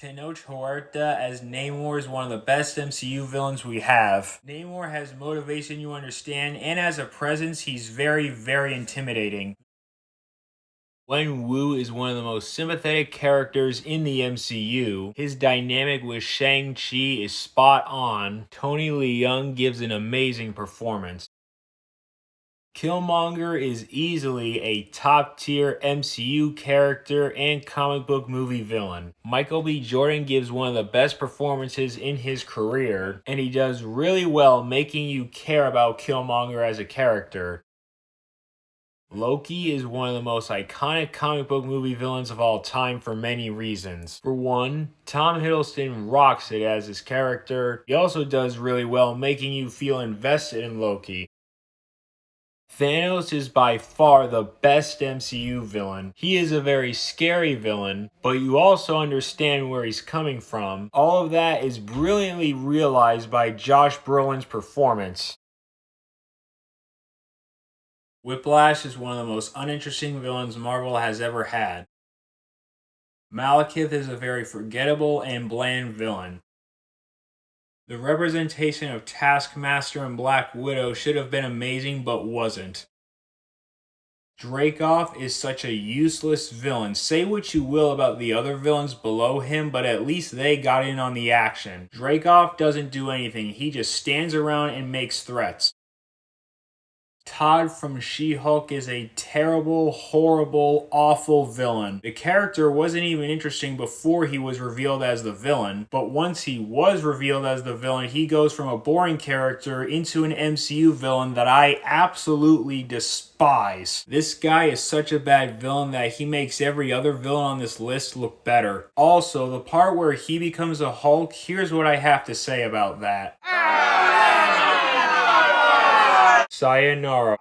Tenoch Huerta as Namor is one of the best MCU villains we have. Namor has motivation you understand, and as a presence, he's very, very intimidating. Wen Wu is one of the most sympathetic characters in the MCU. His dynamic with Shang-Chi is spot on. Tony Leung gives an amazing performance. Killmonger is easily a top-tier MCU character and comic book movie villain. Michael B. Jordan gives one of the best performances in his career, and he does really well making you care about Killmonger as a character. Loki is one of the most iconic comic book movie villains of all time for many reasons. For one, Tom Hiddleston rocks it as his character. He also does really well making you feel invested in Loki. Thanos is by far the best MCU villain. He is a very scary villain, but you also understand where he's coming from. All of that is brilliantly realized by Josh Brolin's performance. Whiplash is one of the most uninteresting villains Marvel has ever had. Malekith is a very forgettable and bland villain. The representation of Taskmaster and Black Widow should have been amazing but wasn't. Dreykov is such a useless villain. Say what you will about the other villains below him, but at least they got in on the action. Dreykov doesn't do anything, he just stands around and makes threats. Todd from She-Hulk is a terrible, horrible, awful villain. The character wasn't even interesting before he was revealed as the villain, but once he was revealed as the villain, he goes from a boring character into an MCU villain that I absolutely despise. This guy is such a bad villain that he makes every other villain on this list look better. Also, the part where he becomes a Hulk, here's what I have to say about that. Sayonara.